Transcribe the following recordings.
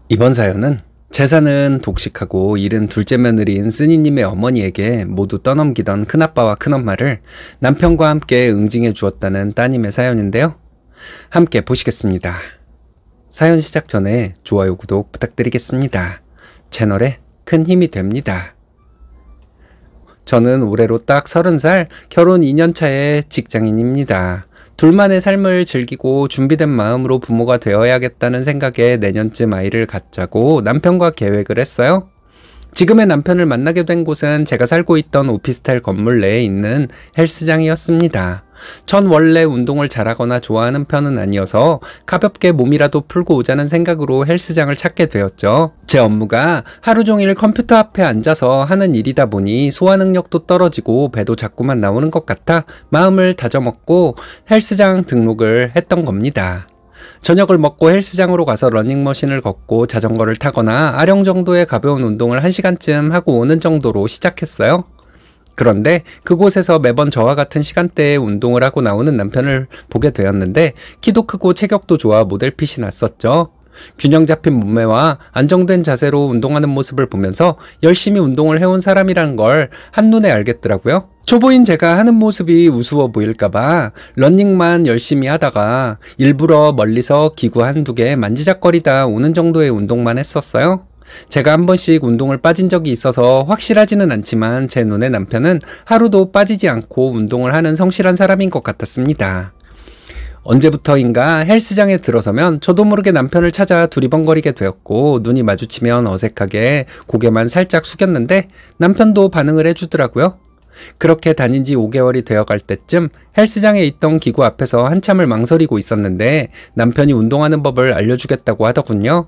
이번 사연은 재산은 독식하고 일은 둘째 며느리인 쓰니님의 어머니에게 모두 떠넘기던 큰아빠와 큰엄마를 남편과 함께 응징해 주었다는 따님의 사연인데요. 함께 보시겠습니다. 사연 시작 전에 좋아요, 구독 부탁드리겠습니다. 채널에 큰 힘이 됩니다. 저는 올해로 딱 30살, 결혼 2년차의 직장인입니다. 둘만의 삶을 즐기고 준비된 마음으로 부모가 되어야겠다는 생각에 내년쯤 아이를 갖자고 남편과 계획을 했어요. 지금의 남편을 만나게 된 곳은 제가 살고 있던 오피스텔 건물 내에 있는 헬스장이었습니다. 전 원래 운동을 잘하거나 좋아하는 편은 아니어서 가볍게 몸이라도 풀고 오자는 생각으로 헬스장을 찾게 되었죠. 제 업무가 하루 종일 컴퓨터 앞에 앉아서 하는 일이다 보니 소화 능력도 떨어지고 배도 자꾸만 나오는 것 같아 마음을 다져먹고 헬스장 등록을 했던 겁니다. 저녁을 먹고 헬스장으로 가서 러닝머신을 걷고 자전거를 타거나 아령 정도의 가벼운 운동을 1시간쯤 하고 오는 정도로 시작했어요. 그런데 그곳에서 매번 저와 같은 시간대에 운동을 하고 나오는 남편을 보게 되었는데 키도 크고 체격도 좋아 모델핏이 났었죠. 균형 잡힌 몸매와 안정된 자세로 운동하는 모습을 보면서 열심히 운동을 해온 사람이라는 걸 한눈에 알겠더라고요. 초보인 제가 하는 모습이 우스워 보일까봐 러닝만 열심히 하다가 일부러 멀리서 기구 한두 개 만지작거리다 오는 정도의 운동만 했었어요. 제가 한 번씩 운동을 빠진 적이 있어서 확실하지는 않지만 제 눈에 남편은 하루도 빠지지 않고 운동을 하는 성실한 사람인 것 같았습니다. 언제부터인가 헬스장에 들어서면 저도 모르게 남편을 찾아 두리번거리게 되었고 눈이 마주치면 어색하게 고개만 살짝 숙였는데 남편도 반응을 해주더라고요. 그렇게 다닌 지 5개월이 되어갈 때쯤 헬스장에 있던 기구 앞에서 한참을 망설이고 있었는데 남편이 운동하는 법을 알려주겠다고 하더군요.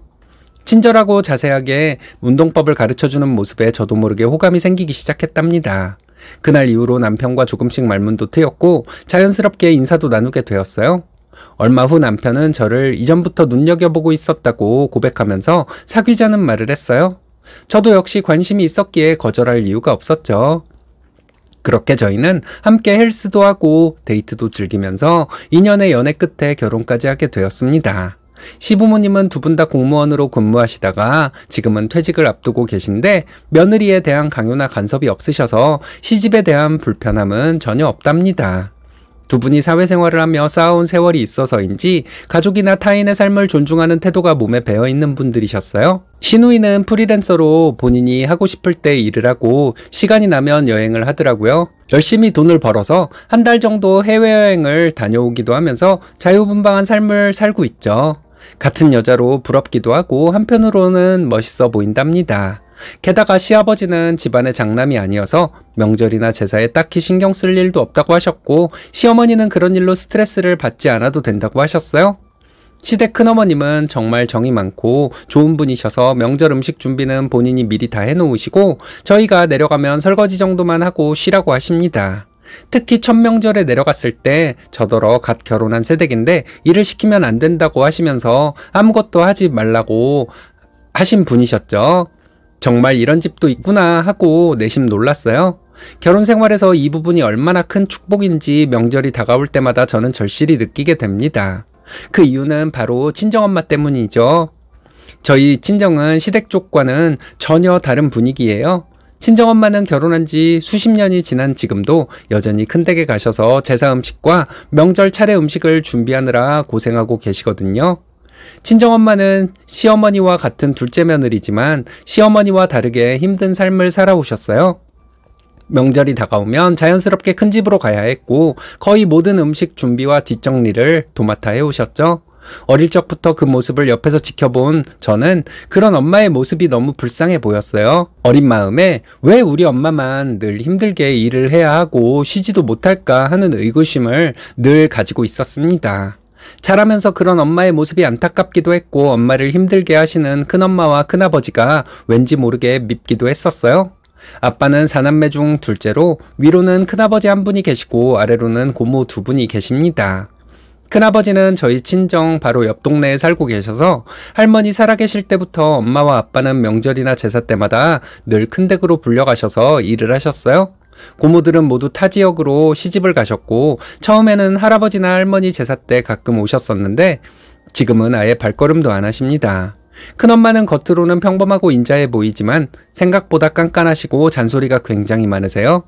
친절하고 자세하게 운동법을 가르쳐주는 모습에 저도 모르게 호감이 생기기 시작했답니다. 그날 이후로 남편과 조금씩 말문도 트였고 자연스럽게 인사도 나누게 되었어요. 얼마 후 남편은 저를 이전부터 눈여겨보고 있었다고 고백하면서 사귀자는 말을 했어요. 저도 역시 관심이 있었기에 거절할 이유가 없었죠. 그렇게 저희는 함께 헬스도 하고 데이트도 즐기면서 2년의 연애 끝에 결혼까지 하게 되었습니다. 시부모님은 두 분 다 공무원으로 근무하시다가 지금은 퇴직을 앞두고 계신데 며느리에 대한 강요나 간섭이 없으셔서 시집에 대한 불편함은 전혀 없답니다. 두 분이 사회생활을 하며 쌓아온 세월이 있어서인지 가족이나 타인의 삶을 존중하는 태도가 몸에 배어있는 분들이셨어요. 시누이는 프리랜서로 본인이 하고 싶을 때 일을 하고 시간이 나면 여행을 하더라고요. 열심히 돈을 벌어서 한 달 정도 해외여행을 다녀오기도 하면서 자유분방한 삶을 살고 있죠. 같은 여자로 부럽기도 하고 한편으로는 멋있어 보인답니다. 게다가 시아버지는 집안의 장남이 아니어서 명절이나 제사에 딱히 신경 쓸 일도 없다고 하셨고 시어머니는 그런 일로 스트레스를 받지 않아도 된다고 하셨어요. 시댁 큰어머님은 정말 정이 많고 좋은 분이셔서 명절 음식 준비는 본인이 미리 다 해놓으시고 저희가 내려가면 설거지 정도만 하고 쉬라고 하십니다. 특히 첫 명절에 내려갔을 때 저더러 갓 결혼한 새댁인데 일을 시키면 안 된다고 하시면서 아무것도 하지 말라고 하신 분이셨죠. 정말 이런 집도 있구나 하고 내심 놀랐어요. 결혼 생활에서 이 부분이 얼마나 큰 축복인지 명절이 다가올 때마다 저는 절실히 느끼게 됩니다. 그 이유는 바로 친정엄마 때문이죠. 저희 친정은 시댁 쪽과는 전혀 다른 분위기예요. 친정엄마는 결혼한 지 수십 년이 지난 지금도 여전히 큰댁에 가셔서 제사 음식과 명절 차례 음식을 준비하느라 고생하고 계시거든요. 친정엄마는 시어머니와 같은 둘째 며느리지만 시어머니와 다르게 힘든 삶을 살아오셨어요. 명절이 다가오면 자연스럽게 큰 집으로 가야 했고 거의 모든 음식 준비와 뒷정리를 도맡아 해오셨죠. 어릴 적부터 그 모습을 옆에서 지켜본 저는 그런 엄마의 모습이 너무 불쌍해 보였어요. 어린 마음에 왜 우리 엄마만 늘 힘들게 일을 해야 하고 쉬지도 못할까 하는 의구심을 늘 가지고 있었습니다. 자라면서 그런 엄마의 모습이 안타깝기도 했고 엄마를 힘들게 하시는 큰엄마와 큰아버지가 왠지 모르게 밉기도 했었어요. 아빠는 사남매 중 둘째로 위로는 큰아버지 한 분이 계시고 아래로는 고모 두 분이 계십니다. 큰아버지는 저희 친정 바로 옆 동네에 살고 계셔서 할머니 살아계실 때부터 엄마와 아빠는 명절이나 제사 때마다 늘 큰댁으로 불려가셔서 일을 하셨어요. 고모들은 모두 타 지역으로 시집을 가셨고 처음에는 할아버지나 할머니 제사 때 가끔 오셨었는데 지금은 아예 발걸음도 안 하십니다. 큰엄마는 겉으로는 평범하고 인자해 보이지만 생각보다 깐깐하시고 잔소리가 굉장히 많으세요.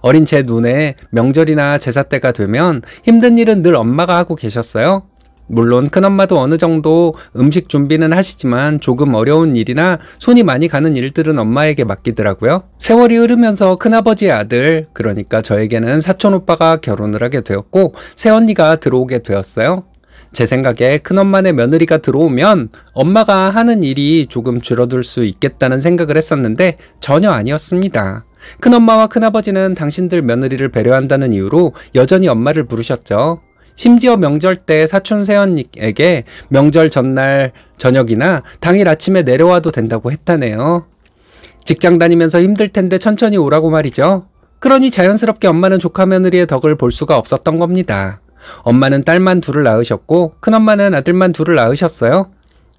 어린 제 눈에 명절이나 제사 때가 되면 힘든 일은 늘 엄마가 하고 계셨어요. 물론 큰엄마도 어느 정도 음식 준비는 하시지만 조금 어려운 일이나 손이 많이 가는 일들은 엄마에게 맡기더라고요. 세월이 흐르면서 큰아버지의 아들, 그러니까 저에게는 사촌오빠가 결혼을 하게 되었고 새언니가 들어오게 되었어요. 제 생각에 큰엄마네 며느리가 들어오면 엄마가 하는 일이 조금 줄어들 수 있겠다는 생각을 했었는데 전혀 아니었습니다. 큰엄마와 큰아버지는 당신들 며느리를 배려한다는 이유로 여전히 엄마를 부르셨죠. 심지어 명절 때 사촌 새언니에게 명절 전날 저녁이나 당일 아침에 내려와도 된다고 했다네요. 직장 다니면서 힘들 텐데 천천히 오라고 말이죠. 그러니 자연스럽게 엄마는 조카 며느리의 덕을 볼 수가 없었던 겁니다. 엄마는 딸만 둘을 낳으셨고 큰엄마는 아들만 둘을 낳으셨어요.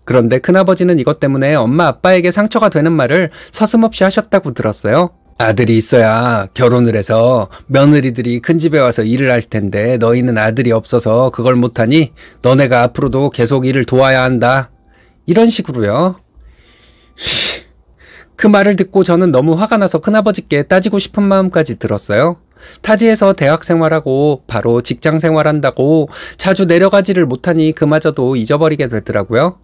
그런데 큰아버지는 이것 때문에 엄마 아빠에게 상처가 되는 말을 서슴없이 하셨다고 들었어요. 아들이 있어야 결혼을 해서 며느리들이 큰 집에 와서 일을 할 텐데 너희는 아들이 없어서 그걸 못하니 너네가 앞으로도 계속 일을 도와야 한다. 이런 식으로요. 그 말을 듣고 저는 너무 화가 나서 큰아버지께 따지고 싶은 마음까지 들었어요. 타지에서 대학 생활하고 바로 직장 생활한다고 자주 내려가지를 못하니 그마저도 잊어버리게 되더라고요.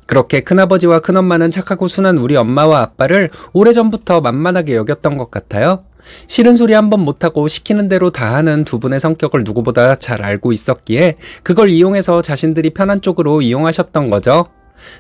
그렇게 큰아버지와 큰엄마는 착하고 순한 우리 엄마와 아빠를 오래전부터 만만하게 여겼던 것 같아요. 싫은 소리 한번 못하고 시키는 대로 다 하는 두 분의 성격을 누구보다 잘 알고 있었기에 그걸 이용해서 자신들이 편한 쪽으로 이용하셨던 거죠.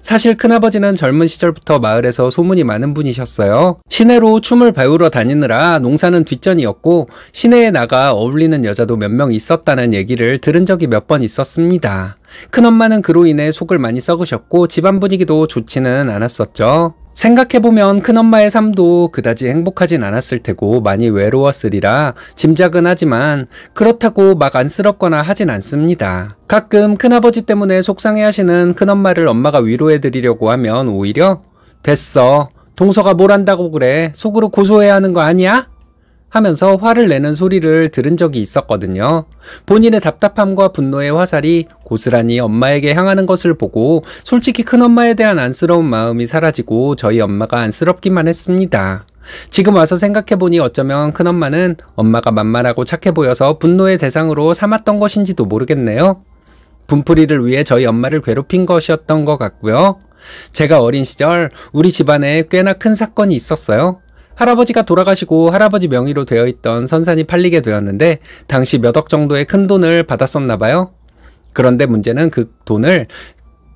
사실 큰아버지는 젊은 시절부터 마을에서 소문이 많은 분이셨어요. 시내로 춤을 배우러 다니느라 농사는 뒷전이었고 시내에 나가 어울리는 여자도 몇 명 있었다는 얘기를 들은 적이 몇 번 있었습니다. 큰엄마는 그로 인해 속을 많이 썩으셨고 집안 분위기도 좋지는 않았었죠. 생각해보면 큰엄마의 삶도 그다지 행복하진 않았을 테고 많이 외로웠으리라 짐작은 하지만 그렇다고 막 안쓰럽거나 하진 않습니다. 가끔 큰아버지 때문에 속상해하시는 큰엄마를 엄마가 위로해드리려고 하면 오히려 됐어, 동서가 뭘 한다고 그래, 속으로 고소해야 하는 거 아니야? 하면서 화를 내는 소리를 들은 적이 있었거든요. 본인의 답답함과 분노의 화살이 고스란히 엄마에게 향하는 것을 보고 솔직히 큰엄마에 대한 안쓰러운 마음이 사라지고 저희 엄마가 안쓰럽기만 했습니다. 지금 와서 생각해보니 어쩌면 큰엄마는 엄마가 만만하고 착해 보여서 분노의 대상으로 삼았던 것인지도 모르겠네요. 분풀이를 위해 저희 엄마를 괴롭힌 것이었던 것 같고요. 제가 어린 시절 우리 집안에 꽤나 큰 사건이 있었어요. 할아버지가 돌아가시고 할아버지 명의로 되어 있던 선산이 팔리게 되었는데 당시 몇 억 정도의 큰 돈을 받았었나 봐요. 그런데 문제는 그 돈을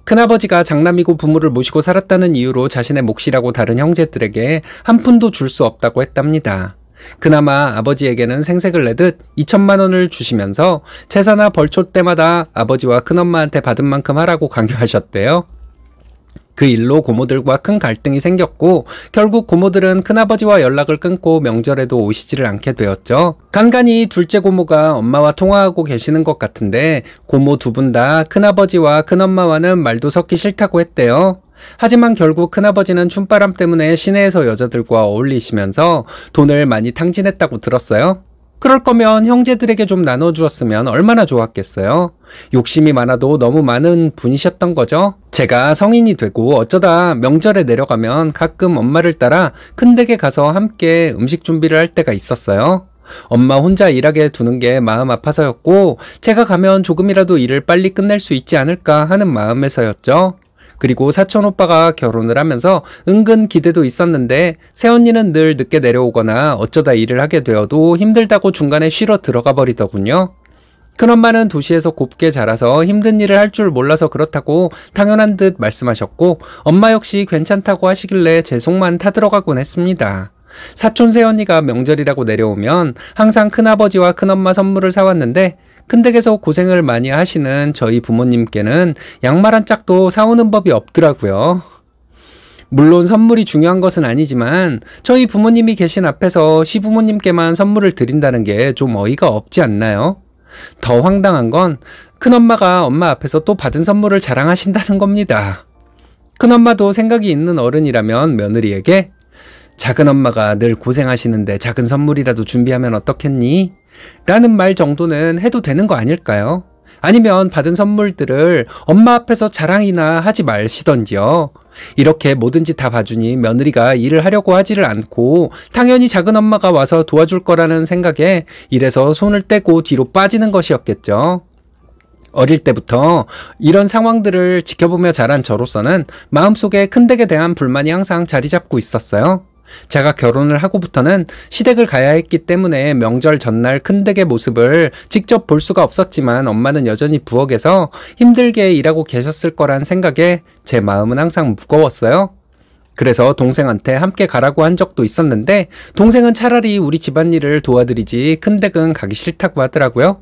큰아버지가 장남이고 부모를 모시고 살았다는 이유로 자신의 몫이라고 다른 형제들에게 한 푼도 줄 수 없다고 했답니다. 그나마 아버지에게는 생색을 내듯 2천만 원을 주시면서 제사나 벌초 때마다 아버지와 큰엄마한테 받은 만큼 하라고 강요하셨대요. 그 일로 고모들과 큰 갈등이 생겼고 결국 고모들은 큰아버지와 연락을 끊고 명절에도 오시지를 않게 되었죠. 간간히 둘째 고모가 엄마와 통화하고 계시는 것 같은데 고모 두 분 다 큰아버지와 큰엄마와는 말도 섞기 싫다고 했대요. 하지만 결국 큰아버지는 춤바람 때문에 시내에서 여자들과 어울리시면서 돈을 많이 탕진했다고 들었어요. 그럴 거면 형제들에게 좀 나눠주었으면 얼마나 좋았겠어요. 욕심이 많아도 너무 많은 분이셨던 거죠. 제가 성인이 되고 어쩌다 명절에 내려가면 가끔 엄마를 따라 큰 댁에 가서 함께 음식 준비를 할 때가 있었어요. 엄마 혼자 일하게 두는 게 마음 아파서였고 제가 가면 조금이라도 일을 빨리 끝낼 수 있지 않을까 하는 마음에서였죠. 그리고 사촌 오빠가 결혼을 하면서 은근 기대도 있었는데 새언니는 늘 늦게 내려오거나 어쩌다 일을 하게 되어도 힘들다고 중간에 쉬러 들어가 버리더군요. 큰엄마는 도시에서 곱게 자라서 힘든 일을 할 줄 몰라서 그렇다고 당연한 듯 말씀하셨고 엄마 역시 괜찮다고 하시길래 제 속만 타들어가곤 했습니다. 사촌 새언니가 명절이라고 내려오면 항상 큰아버지와 큰엄마 선물을 사왔는데 큰댁에서 고생을 많이 하시는 저희 부모님께는 양말 한 짝도 사오는 법이 없더라고요. 물론 선물이 중요한 것은 아니지만 저희 부모님이 계신 앞에서 시부모님께만 선물을 드린다는 게 좀 어이가 없지 않나요? 더 황당한 건 큰엄마가 엄마 앞에서 또 받은 선물을 자랑하신다는 겁니다. 큰엄마도 생각이 있는 어른이라면 며느리에게 작은엄마가 늘 고생하시는데 작은 선물이라도 준비하면 어떻겠니? 라는 말 정도는 해도 되는 거 아닐까요? 아니면 받은 선물들을 엄마 앞에서 자랑이나 하지 마시던지요. 이렇게 뭐든지 다 봐주니 며느리가 일을 하려고 하지를 않고 당연히 작은 엄마가 와서 도와줄 거라는 생각에 일에서 손을 떼고 뒤로 빠지는 것이었겠죠. 어릴 때부터 이런 상황들을 지켜보며 자란 저로서는 마음속에 큰댁에 대한 불만이 항상 자리 잡고 있었어요. 제가 결혼을 하고부터는 시댁을 가야 했기 때문에 명절 전날 큰댁의 모습을 직접 볼 수가 없었지만 엄마는 여전히 부엌에서 힘들게 일하고 계셨을 거란 생각에 제 마음은 항상 무거웠어요. 그래서 동생한테 함께 가라고 한 적도 있었는데 동생은 차라리 우리 집안일을 도와드리지 큰댁은 가기 싫다고 하더라고요.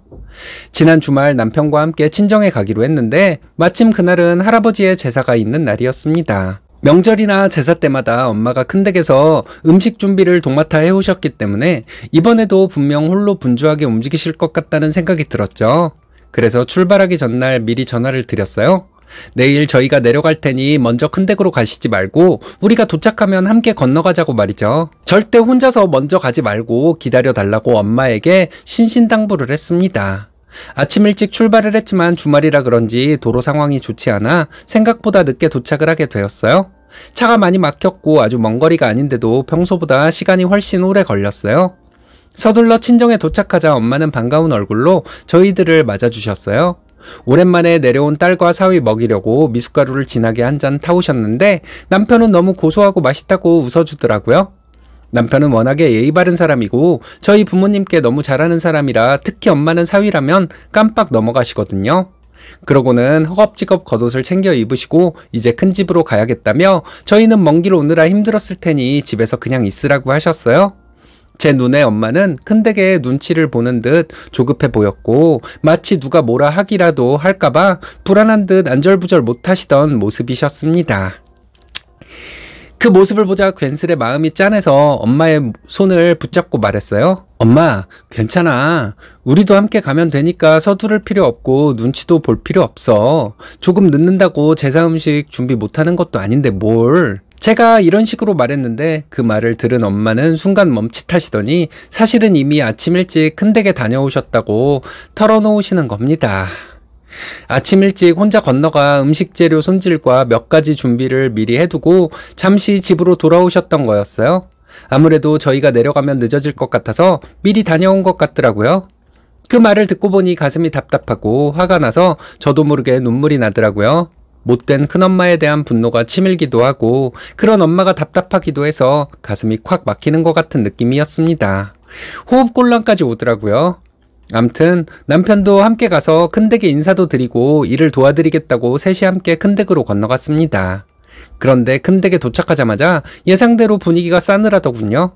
지난 주말 남편과 함께 친정에 가기로 했는데 마침 그날은 할아버지의 제사가 있는 날이었습니다. 명절이나 제사 때마다 엄마가 큰댁에서 음식 준비를 도맡아 해오셨기 때문에 이번에도 분명 홀로 분주하게 움직이실 것 같다는 생각이 들었죠. 그래서 출발하기 전날 미리 전화를 드렸어요. 내일 저희가 내려갈 테니 먼저 큰댁으로 가시지 말고 우리가 도착하면 함께 건너가자고 말이죠. 절대 혼자서 먼저 가지 말고 기다려달라고 엄마에게 신신당부를 했습니다. 아침 일찍 출발을 했지만 주말이라 그런지 도로 상황이 좋지 않아 생각보다 늦게 도착을 하게 되었어요. 차가 많이 막혔고 아주 먼 거리가 아닌데도 평소보다 시간이 훨씬 오래 걸렸어요. 서둘러 친정에 도착하자 엄마는 반가운 얼굴로 저희들을 맞아주셨어요. 오랜만에 내려온 딸과 사위 먹이려고 미숫가루를 진하게 한 잔 타오셨는데 남편은 너무 고소하고 맛있다고 웃어주더라고요. 남편은 워낙에 예의 바른 사람이고 저희 부모님께 너무 잘하는 사람이라 특히 엄마는 사위라면 깜빡 넘어가시거든요. 그러고는 허겁지겁 겉옷을 챙겨 입으시고 이제 큰 집으로 가야겠다며 저희는 먼 길 오느라 힘들었을 테니 집에서 그냥 있으라고 하셨어요. 제 눈에 엄마는 큰댁의 눈치를 보는 듯 조급해 보였고 마치 누가 뭐라 하기라도 할까봐 불안한 듯 안절부절 못하시던 모습이셨습니다. 그 모습을 보자 괜스레 마음이 짠해서 엄마의 손을 붙잡고 말했어요. 엄마, 괜찮아. 우리도 함께 가면 되니까 서두를 필요 없고 눈치도 볼 필요 없어. 조금 늦는다고 제사 음식 준비 못하는 것도 아닌데 뭘. 제가 이런 식으로 말했는데 그 말을 들은 엄마는 순간 멈칫하시더니 사실은 이미 아침 일찍 큰댁에 다녀오셨다고 털어놓으시는 겁니다. 아침 일찍 혼자 건너가 음식 재료 손질과 몇 가지 준비를 미리 해두고 잠시 집으로 돌아오셨던 거였어요. 아무래도 저희가 내려가면 늦어질 것 같아서 미리 다녀온 것 같더라고요. 그 말을 듣고 보니 가슴이 답답하고 화가 나서 저도 모르게 눈물이 나더라고요. 못된 큰엄마에 대한 분노가 치밀기도 하고 그런 엄마가 답답하기도 해서 가슴이 콱 막히는 것 같은 느낌이었습니다. 호흡곤란까지 오더라고요. 암튼 남편도 함께 가서 큰댁에 인사도 드리고 일을 도와드리겠다고 셋이 함께 큰댁으로 건너갔습니다. 그런데 큰댁에 도착하자마자 예상대로 분위기가 싸늘하더군요.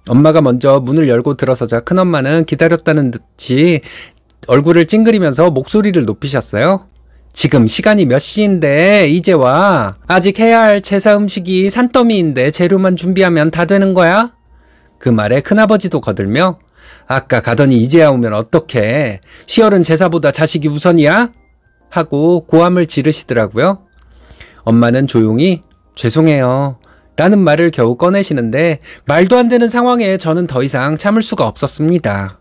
엄마가 먼저 문을 열고 들어서자 큰엄마는 기다렸다는 듯이 얼굴을 찡그리면서 목소리를 높이셨어요. 지금 시간이 몇 시인데 이제 와. 아직 해야 할 제사 음식이 산더미인데 재료만 준비하면 다 되는 거야? 그 말에 큰아버지도 거들며 아까 가더니 이제야 오면 어떡해. 시열은 제사보다 자식이 우선이야? 하고 고함을 지르시더라고요. 엄마는 조용히 죄송해요 라는 말을 겨우 꺼내시는데 말도 안 되는 상황에 저는 더 이상 참을 수가 없었습니다.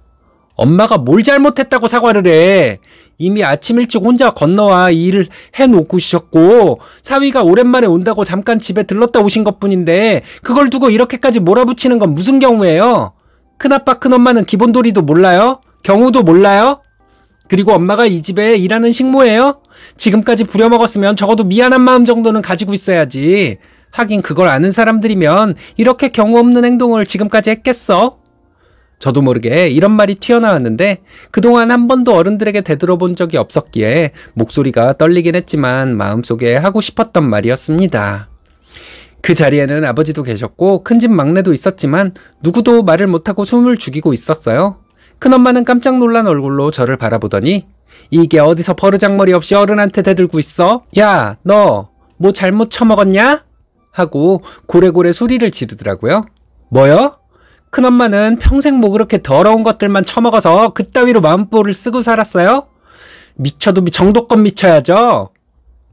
엄마가 뭘 잘못했다고 사과를 해. 이미 아침 일찍 혼자 건너와 이 일을 해놓고 오셨고 사위가 오랜만에 온다고 잠깐 집에 들렀다 오신 것뿐인데 그걸 두고 이렇게까지 몰아붙이는 건 무슨 경우예요? 큰아빠 큰엄마는 기본도리도 몰라요? 경우도 몰라요? 그리고 엄마가 이 집에 일하는 식모예요? 지금까지 부려먹었으면 적어도 미안한 마음 정도는 가지고 있어야지. 하긴 그걸 아는 사람들이면 이렇게 경우 없는 행동을 지금까지 했겠어? 저도 모르게 이런 말이 튀어나왔는데 그동안 한 번도 어른들에게 되들어본 적이 없었기에 목소리가 떨리긴 했지만 마음속에 하고 싶었던 말이었습니다. 그 자리에는 아버지도 계셨고 큰집 막내도 있었지만 누구도 말을 못하고 숨을 죽이고 있었어요. 큰엄마는 깜짝 놀란 얼굴로 저를 바라보더니 이게 어디서 버르장머리 없이 어른한테 대들고 있어? 야, 너 뭐 잘못 처먹었냐? 하고 고래고래 소리를 지르더라고요. 뭐요? 큰엄마는 평생 뭐 그렇게 더러운 것들만 처먹어서 그따위로 마음보를 쓰고 살았어요? 미쳐도 정도껏 미쳐야죠.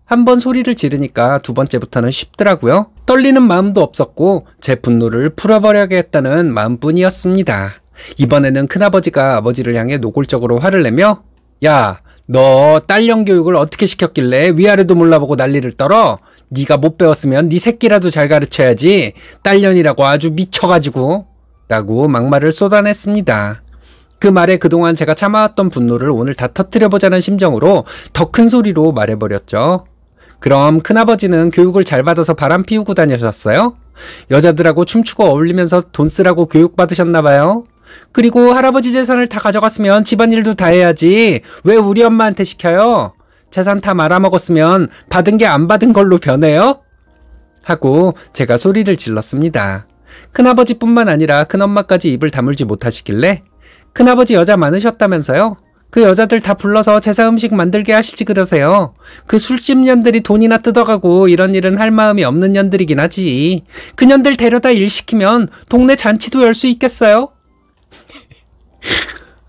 한 번 소리를 지르니까 두 번째부터는 쉽더라고요. 떨리는 마음도 없었고 제 분노를 풀어버려야겠다는 마음뿐이었습니다. 이번에는 큰아버지가 아버지를 향해 노골적으로 화를 내며 야, 너 딸년 교육을 어떻게 시켰길래 위아래도 몰라보고 난리를 떨어? 네가 못 배웠으면 네 새끼라도 잘 가르쳐야지. 딸년이라고 아주 미쳐가지고. 라고 막말을 쏟아냈습니다. 그 말에 그동안 제가 참아왔던 분노를 오늘 다 터뜨려보자는 심정으로 더 큰 소리로 말해버렸죠. 그럼 큰아버지는 교육을 잘 받아서 바람 피우고 다니셨어요? 여자들하고 춤추고 어울리면서 돈 쓰라고 교육받으셨나봐요? 그리고 할아버지 재산을 다 가져갔으면 집안일도 다 해야지. 왜 우리 엄마한테 시켜요? 재산 다 말아먹었으면 받은 게 안 받은 걸로 변해요? 하고 제가 소리를 질렀습니다. 큰아버지뿐만 아니라 큰엄마까지 입을 다물지 못하시길래 큰아버지 여자 많으셨다면서요? 그 여자들 다 불러서 제사 음식 만들게 하시지 그러세요. 그 술집 년들이 돈이나 뜯어가고 이런 일은 할 마음이 없는 년들이긴 하지. 그 년들 데려다 일 시키면 동네 잔치도 열 수 있겠어요?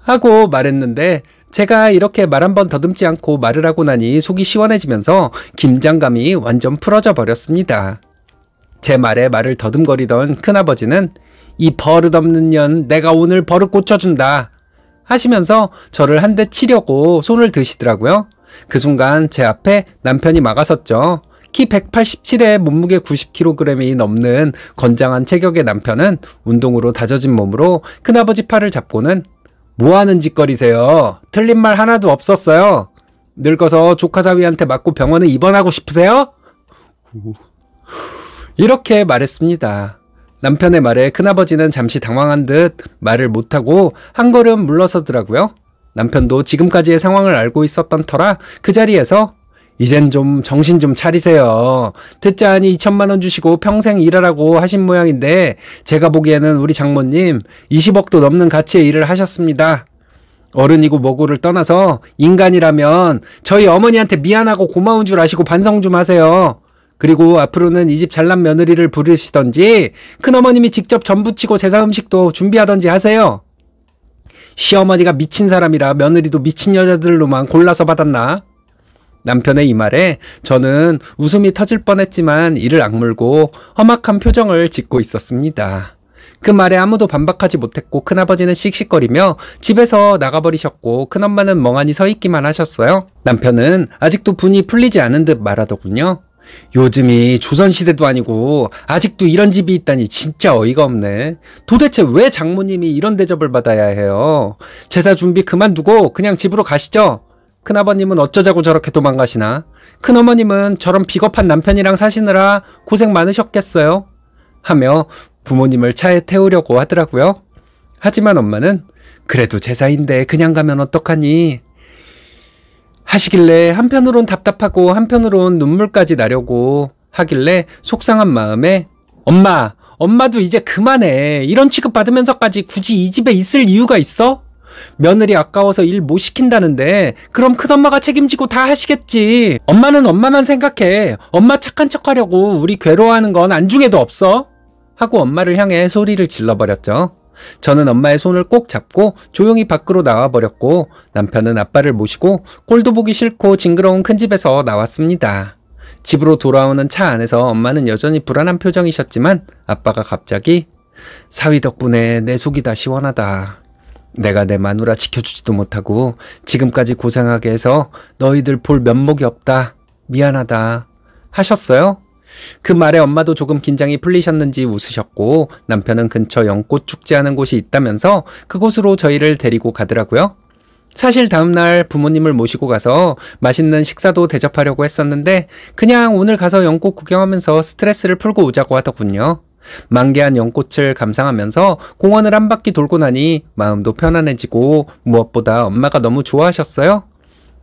하고 말했는데 제가 이렇게 말 한 번 더듬지 않고 말을 하고 나니 속이 시원해지면서 긴장감이 완전 풀어져 버렸습니다. 제 말에 말을 더듬거리던 큰아버지는 이 버릇없는 년 내가 오늘 버릇 고쳐준다 하시면서 저를 한 대 치려고 손을 드시더라고요. 그 순간 제 앞에 남편이 막아섰죠. 키 187에 몸무게 90kg이 넘는 건장한 체격의 남편은 운동으로 다져진 몸으로 큰아버지 팔을 잡고는 뭐하는 짓거리세요? 틀린 말 하나도 없었어요. 늙어서 조카사위한테 맞고 병원에 입원하고 싶으세요? 이렇게 말했습니다. 남편의 말에 큰아버지는 잠시 당황한 듯 말을 못하고 한 걸음 물러서더라고요. 남편도 지금까지의 상황을 알고 있었던 터라 그 자리에서 이젠 좀 정신 좀 차리세요. 듣자 하니 2천만 원 주시고 평생 일하라고 하신 모양인데 제가 보기에는 우리 장모님 20억도 넘는 가치의 일을 하셨습니다. 어른이고 뭐고를 떠나서 인간이라면 저희 어머니한테 미안하고 고마운 줄 아시고 반성 좀 하세요. 그리고 앞으로는 이 집 잘난 며느리를 부르시던지 큰어머님이 직접 전부치고 제사 음식도 준비하던지 하세요. 시어머니가 미친 사람이라 며느리도 미친 여자들로만 골라서 받았나? 남편의 이 말에 저는 웃음이 터질 뻔했지만 이를 악물고 험악한 표정을 짓고 있었습니다. 그 말에 아무도 반박하지 못했고 큰아버지는 씩씩거리며 집에서 나가버리셨고 큰엄마는 멍하니 서 있기만 하셨어요. 남편은 아직도 분이 풀리지 않은 듯 말하더군요. 요즘이 조선시대도 아니고 아직도 이런 집이 있다니 진짜 어이가 없네. 도대체 왜 장모님이 이런 대접을 받아야 해요? 제사 준비 그만두고 그냥 집으로 가시죠. 큰아버님은 어쩌자고 저렇게 도망가시나? 큰어머님은 저런 비겁한 남편이랑 사시느라 고생 많으셨겠어요? 하며 부모님을 차에 태우려고 하더라고요. 하지만 엄마는 그래도 제사인데 그냥 가면 어떡하니? 하시길래 한편으론 답답하고 한편으론 눈물까지 나려고 하길래 속상한 마음에 엄마도 이제 그만해. 이런 취급 받으면서까지 굳이 이 집에 있을 이유가 있어? 며느리 아까워서 일 못 시킨다는데 그럼 큰엄마가 책임지고 다 하시겠지. 엄마는 엄마만 생각해. 엄마 착한 척하려고 우리 괴로워하는 건 안중에도 없어. 하고 엄마를 향해 소리를 질러버렸죠. 저는 엄마의 손을 꼭 잡고 조용히 밖으로 나와버렸고 남편은 아빠를 모시고 꼴도 보기 싫고 징그러운 큰 집에서 나왔습니다. 집으로 돌아오는 차 안에서 엄마는 여전히 불안한 표정이셨지만 아빠가 갑자기 사위 덕분에 내 속이 다 시원하다. 내가 내 마누라 지켜주지도 못하고 지금까지 고생하게 해서 너희들 볼 면목이 없다. 미안하다. 하셨어요? 그 말에 엄마도 조금 긴장이 풀리셨는지 웃으셨고 남편은 근처 연꽃 축제하는 곳이 있다면서 그곳으로 저희를 데리고 가더라고요. 사실 다음날 부모님을 모시고 가서 맛있는 식사도 대접하려고 했었는데 그냥 오늘 가서 연꽃 구경하면서 스트레스를 풀고 오자고 하더군요. 만개한 연꽃을 감상하면서 공원을 한 바퀴 돌고 나니 마음도 편안해지고 무엇보다 엄마가 너무 좋아하셨어요.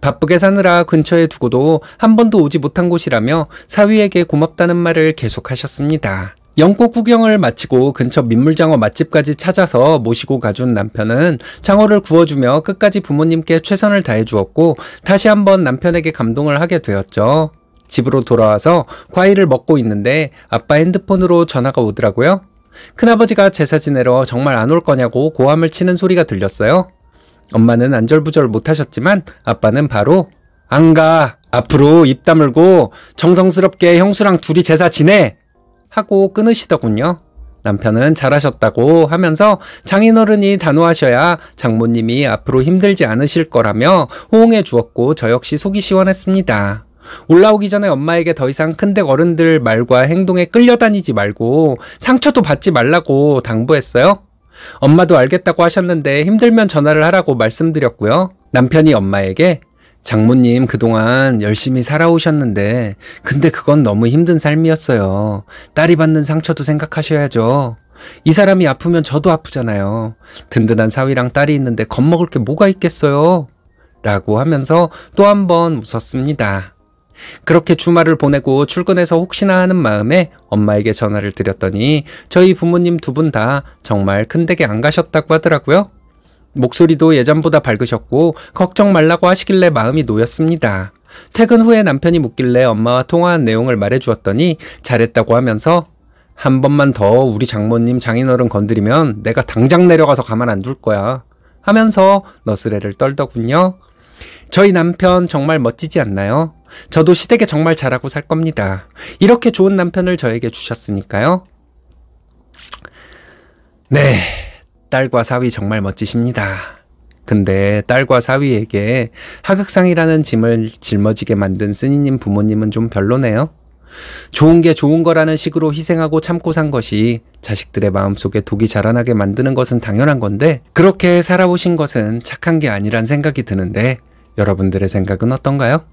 바쁘게 사느라 근처에 두고도 한 번도 오지 못한 곳이라며 사위에게 고맙다는 말을 계속하셨습니다. 연꽃 구경을 마치고 근처 민물장어 맛집까지 찾아서 모시고 가준 남편은 장어를 구워주며 끝까지 부모님께 최선을 다해주었고 다시 한번 남편에게 감동을 하게 되었죠. 집으로 돌아와서 과일을 먹고 있는데 아빠 핸드폰으로 전화가 오더라고요. 큰아버지가 제사 지내러 정말 안 올 거냐고 고함을 치는 소리가 들렸어요. 엄마는 안절부절 못하셨지만 아빠는 바로 안 가. 앞으로 입 다물고 정성스럽게 형수랑 둘이 제사 지내. 하고 끊으시더군요. 남편은 잘하셨다고 하면서 장인어른이 단호하셔야 장모님이 앞으로 힘들지 않으실 거라며 호응해 주었고 저 역시 속이 시원했습니다. 올라오기 전에 엄마에게 더 이상 큰댁 어른들 말과 행동에 끌려다니지 말고 상처도 받지 말라고 당부했어요. 엄마도 알겠다고 하셨는데 힘들면 전화를 하라고 말씀드렸고요. 남편이 엄마에게 장모님 그동안 열심히 살아오셨는데 근데 그건 너무 힘든 삶이었어요. 딸이 받는 상처도 생각하셔야죠. 이 사람이 아프면 저도 아프잖아요. 든든한 사위랑 딸이 있는데 겁먹을 게 뭐가 있겠어요? 라고 하면서 또 한 번 웃었습니다. 그렇게 주말을 보내고 출근해서 혹시나 하는 마음에 엄마에게 전화를 드렸더니 저희 부모님 두 분 다 정말 큰 댁에 안 가셨다고 하더라고요. 목소리도 예전보다 밝으셨고 걱정 말라고 하시길래 마음이 놓였습니다. 퇴근 후에 남편이 묻길래 엄마와 통화한 내용을 말해주었더니 잘했다고 하면서 한 번만 더 우리 장모님 장인어른 건드리면 내가 당장 내려가서 가만 안 둘 거야 하면서 너스레를 떨더군요. 저희 남편 정말 멋지지 않나요? 저도 시댁에 정말 잘하고 살 겁니다. 이렇게 좋은 남편을 저에게 주셨으니까요. 네, 딸과 사위 정말 멋지십니다. 근데 딸과 사위에게 하극상이라는 짐을 짊어지게 만든 쓰니님 부모님은 좀 별로네요. 좋은 게 좋은 거라는 식으로 희생하고 참고 산 것이 자식들의 마음속에 독이 자라나게 만드는 것은 당연한 건데 그렇게 살아오신 것은 착한 게 아니란 생각이 드는데 여러분들의 생각은 어떤가요?